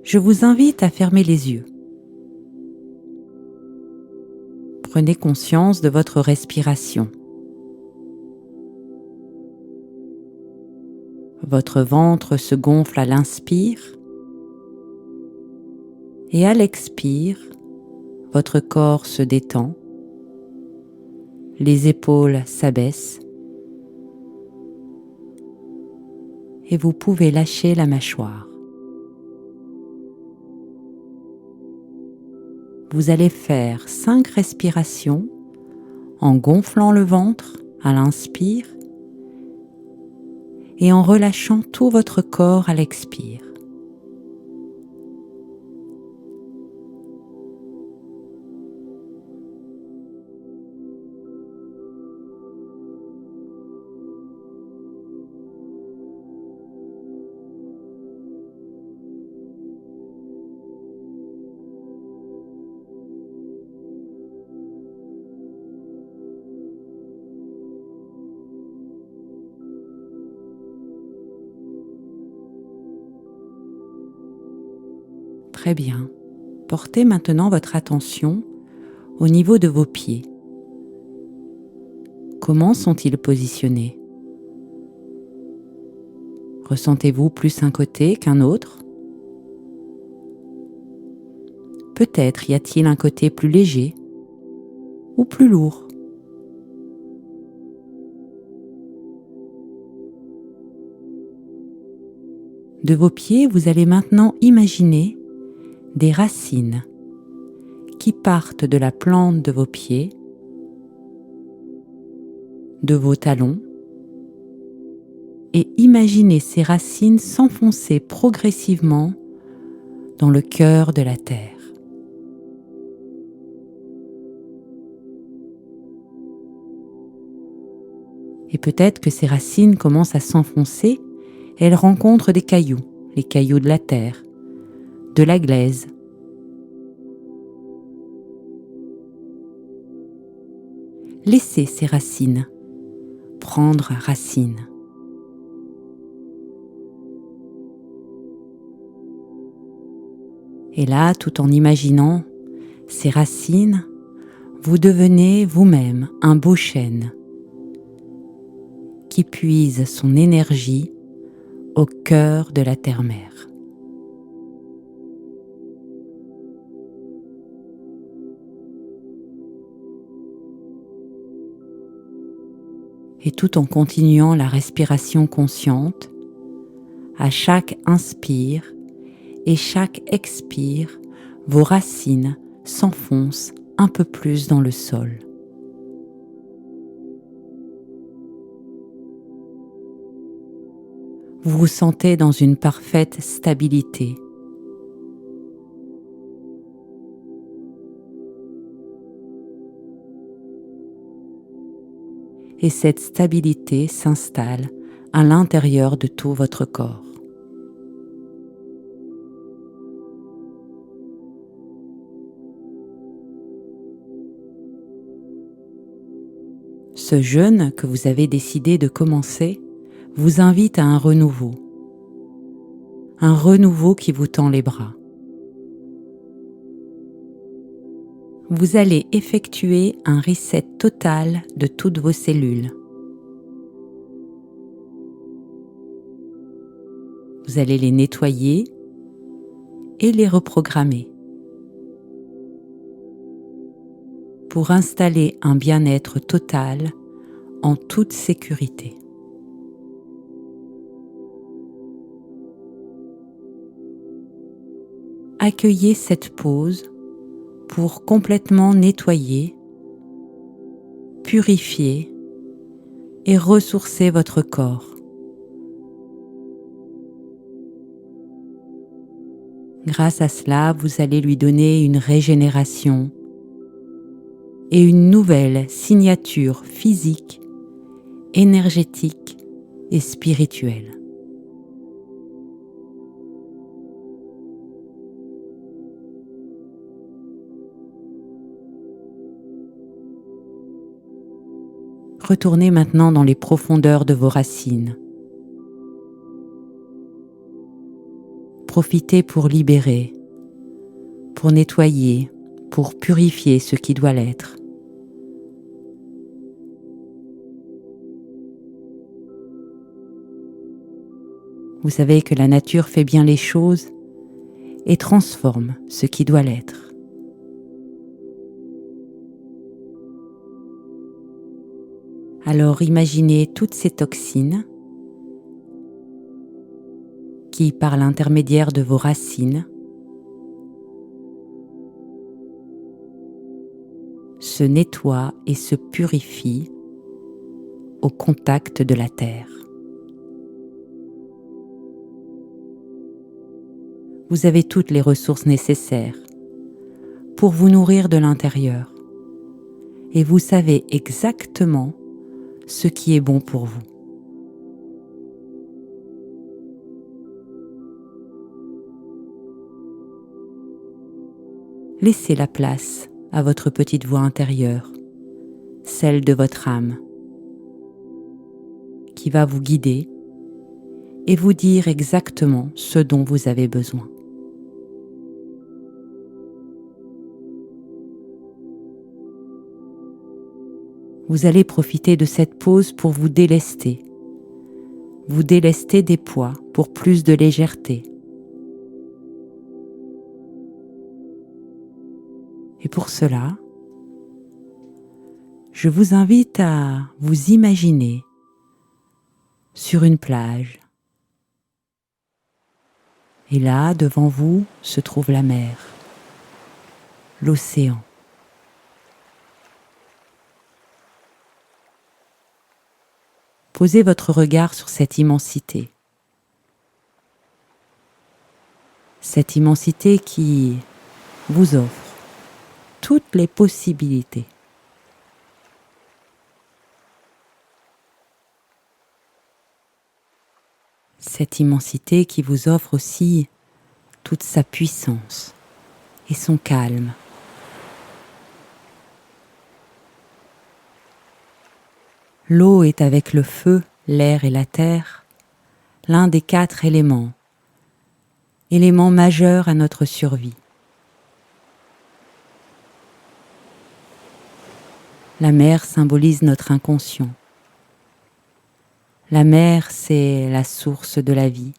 Je vous invite à fermer les yeux. Prenez conscience de votre respiration. Votre ventre se gonfle à l'inspire et à l'expire, votre corps se détend, les épaules s'abaissent et vous pouvez lâcher la mâchoire. Vous allez faire 5 respirations en gonflant le ventre à l'inspire et en relâchant tout votre corps à l'expire. Très bien. Portez maintenant votre attention au niveau de vos pieds. Comment sont-ils positionnés? Ressentez-vous plus un côté qu'un autre? Peut-être y a-t-il un côté plus léger ou plus lourd. De vos pieds, vous allez maintenant imaginer des racines qui partent de la plante de vos pieds, de vos talons, et imaginez ces racines s'enfoncer progressivement dans le cœur de la terre. Et peut-être que ces racines commencent à s'enfoncer et elles rencontrent des cailloux, les cailloux de la terre, de la glaise. Laissez ces racines prendre racine. Et là, tout en imaginant ces racines, vous devenez vous-même un beau chêne qui puise son énergie au cœur de la terre-mère. Et tout en continuant la respiration consciente, à chaque inspire et chaque expire, vos racines s'enfoncent un peu plus dans le sol. Vous vous sentez dans une parfaite stabilité. Et cette stabilité s'installe à l'intérieur de tout votre corps. Ce jeûne que vous avez décidé de commencer vous invite à un renouveau qui vous tend les bras. Vous allez effectuer un reset total de toutes vos cellules. Vous allez les nettoyer et les reprogrammer pour installer un bien-être total en toute sécurité. Accueillez cette pause pour complètement nettoyer, purifier et ressourcer votre corps. Grâce à cela, vous allez lui donner une régénération et une nouvelle signature physique, énergétique et spirituelle. Retournez maintenant dans les profondeurs de vos racines. Profitez pour libérer, pour nettoyer, pour purifier ce qui doit l'être. Vous savez que la nature fait bien les choses et transforme ce qui doit l'être. Alors imaginez toutes ces toxines qui, par l'intermédiaire de vos racines, se nettoient et se purifient au contact de la terre. Vous avez toutes les ressources nécessaires pour vous nourrir de l'intérieur et vous savez exactement ce qui est bon pour vous. Laissez la place à votre petite voix intérieure, celle de votre âme, qui va vous guider et vous dire exactement ce dont vous avez besoin. Vous allez profiter de cette pause pour vous délester des poids pour plus de légèreté. Et pour cela, je vous invite à vous imaginer sur une plage. Et là, devant vous, se trouve la mer, l'océan. Posez votre regard sur cette immensité qui vous offre toutes les possibilités. Cette immensité qui vous offre aussi toute sa puissance et son calme. L'eau est avec le feu, l'air et la terre, l'un des 4 éléments majeurs à notre survie. La mer symbolise notre inconscient. La mer, c'est la source de la vie.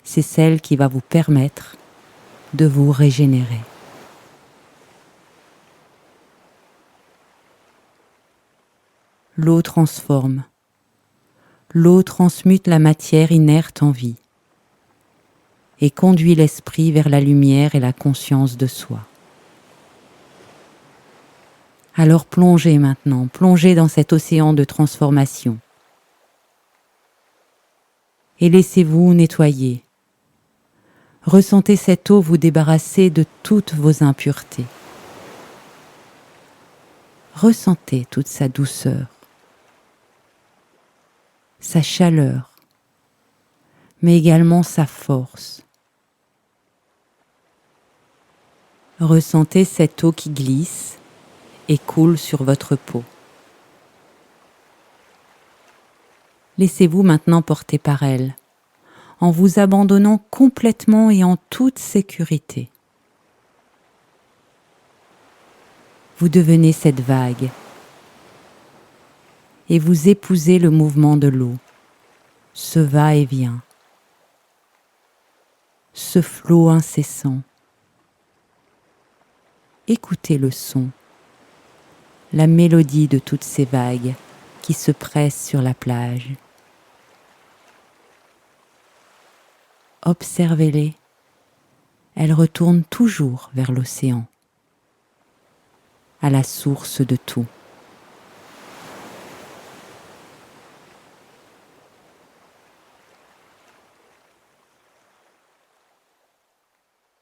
C'est celle qui va vous permettre de vous régénérer. L'eau transforme. L'eau transmute la matière inerte en vie et conduit l'esprit vers la lumière et la conscience de soi. Alors plongez dans cet océan de transformation et laissez-vous nettoyer. Ressentez cette eau vous débarrasser de toutes vos impuretés. Ressentez toute sa douceur, sa chaleur, mais également sa force. Ressentez cette eau qui glisse et coule sur votre peau. Laissez-vous maintenant porter par elle, en vous abandonnant complètement et en toute sécurité. Vous devenez cette vague et vous épousez le mouvement de l'eau, ce va-et-vient, ce flot incessant. Écoutez le son, la mélodie de toutes ces vagues qui se pressent sur la plage. Observez-les, elles retournent toujours vers l'océan, à la source de tout.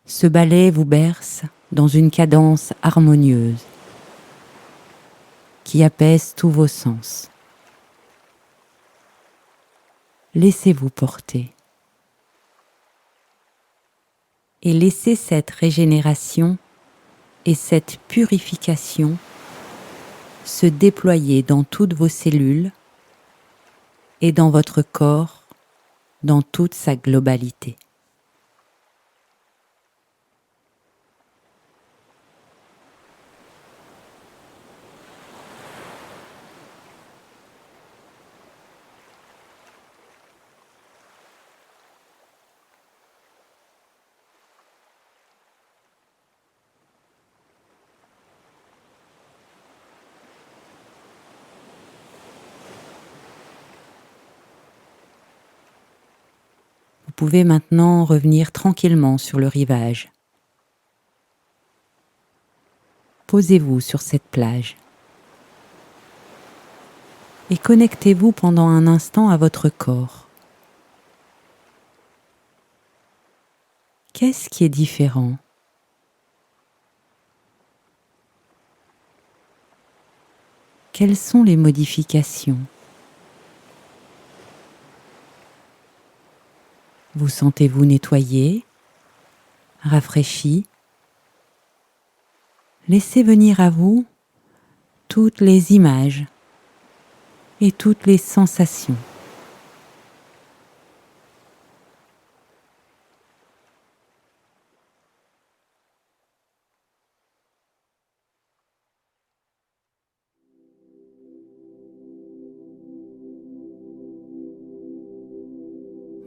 Ce ballet vous berce dans une cadence harmonieuse qui apaise tous vos sens. Laissez-vous porter et laissez cette régénération et cette purification se déployer dans toutes vos cellules et dans votre corps dans toute sa globalité. Vous pouvez maintenant revenir tranquillement sur le rivage. Posez-vous sur cette plage et connectez-vous pendant un instant à votre corps. Qu'est-ce qui est différent ? Quelles sont les modifications ? Vous sentez-vous nettoyé, rafraîchi ? Laissez venir à vous toutes les images et toutes les sensations.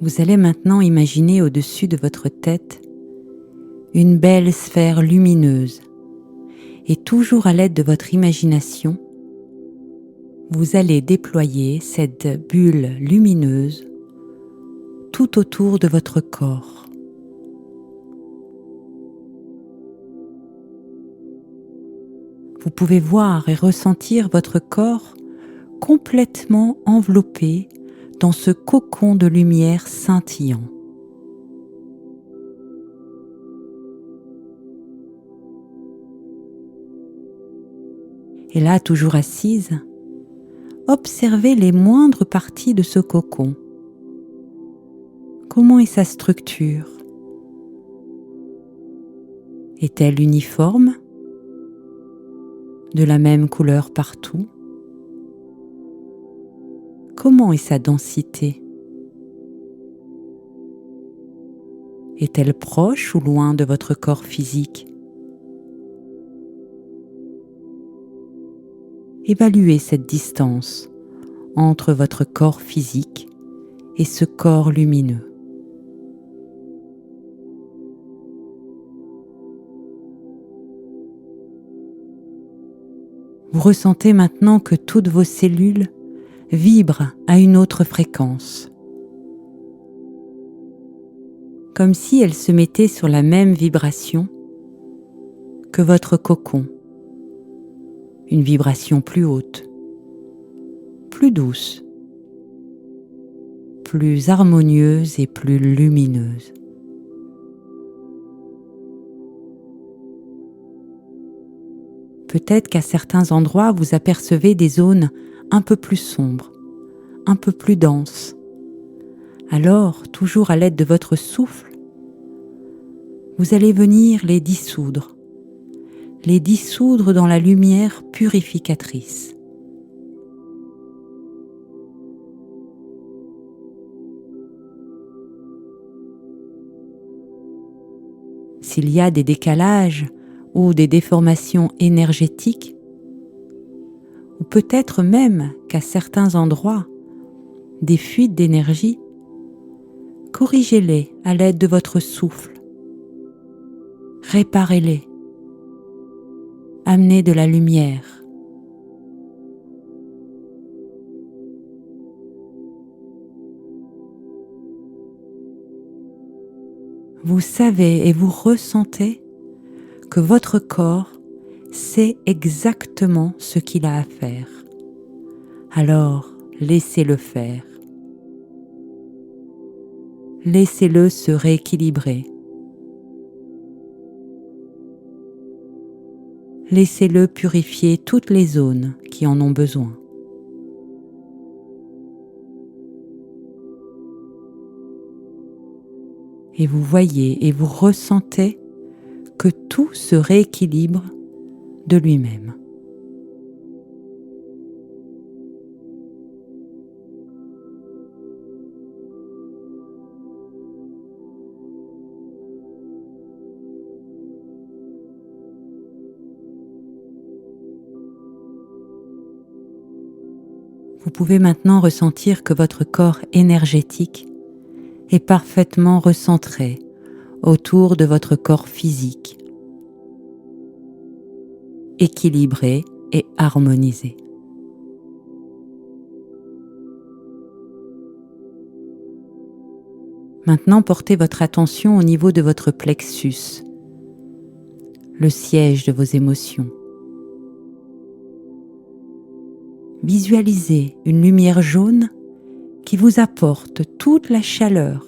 Vous allez maintenant imaginer au-dessus de votre tête une belle sphère lumineuse et toujours à l'aide de votre imagination, vous allez déployer cette bulle lumineuse tout autour de votre corps. Vous pouvez voir et ressentir votre corps complètement enveloppé dans ce cocon de lumière scintillant. Et là, toujours assise, observez les moindres parties de ce cocon. Comment est sa structure ? Est-elle uniforme ? De la même couleur partout ? Comment est sa densité ? Est-elle proche ou loin de votre corps physique ? Évaluez cette distance entre votre corps physique et ce corps lumineux. Vous ressentez maintenant que toutes vos cellules vibrent à une autre fréquence, comme si elles se mettaient sur la même vibration que votre cocon, une vibration plus haute, plus douce, plus harmonieuse et plus lumineuse. Peut-être qu'à certains endroits, vous apercevez des zones un peu plus sombres, un peu plus denses. Alors, toujours à l'aide de votre souffle, vous allez venir les dissoudre dans la lumière purificatrice. S'il y a des décalages ou des déformations énergétiques, ou peut-être même qu'à certains endroits, des fuites d'énergie, corrigez-les à l'aide de votre souffle. Réparez-les. Amenez de la lumière. Vous savez et vous ressentez que votre corps sait exactement ce qu'il a à faire. Alors, laissez-le faire. Laissez-le se rééquilibrer. Laissez-le purifier toutes les zones qui en ont besoin. Et vous voyez et vous ressentez que tout se rééquilibre de lui-même. Vous pouvez maintenant ressentir que votre corps énergétique est parfaitement recentré autour de votre corps physique, équilibré et harmonisé. Maintenant, portez votre attention au niveau de votre plexus, le siège de vos émotions. Visualisez une lumière jaune qui vous apporte toute la chaleur,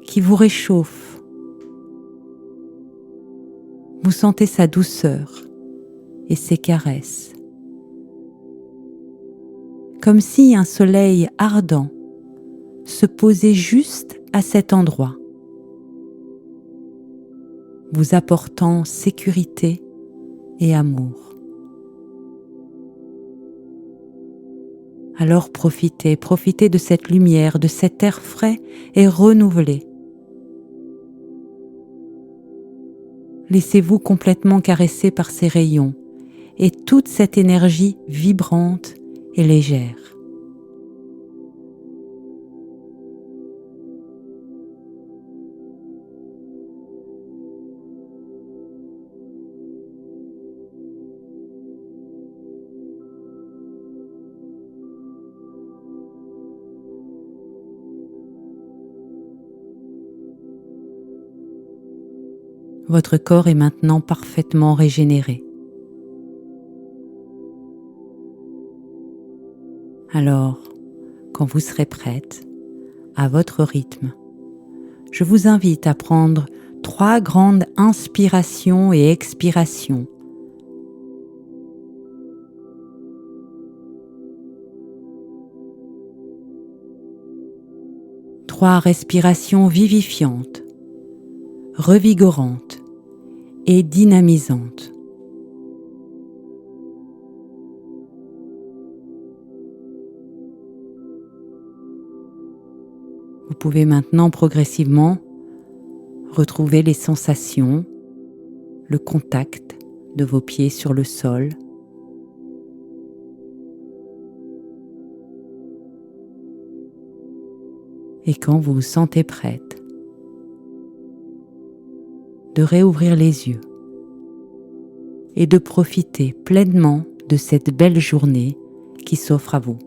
qui vous réchauffe. Vous sentez sa douceur et ses caresses, comme si un soleil ardent se posait juste à cet endroit, vous apportant sécurité et amour. Alors profitez de cette lumière, de cet air frais et renouvelé. Laissez-vous complètement caresser par ces rayons et toute cette énergie vibrante et légère. Votre corps est maintenant parfaitement régénéré. Alors, quand vous serez prête, à votre rythme, je vous invite à prendre 3 grandes inspirations et expirations. Trois respirations vivifiantes, revigorantes et dynamisantes. Vous pouvez maintenant progressivement retrouver les sensations, le contact de vos pieds sur le sol. Et quand vous vous sentez prête, de réouvrir les yeux et de profiter pleinement de cette belle journée qui s'offre à vous.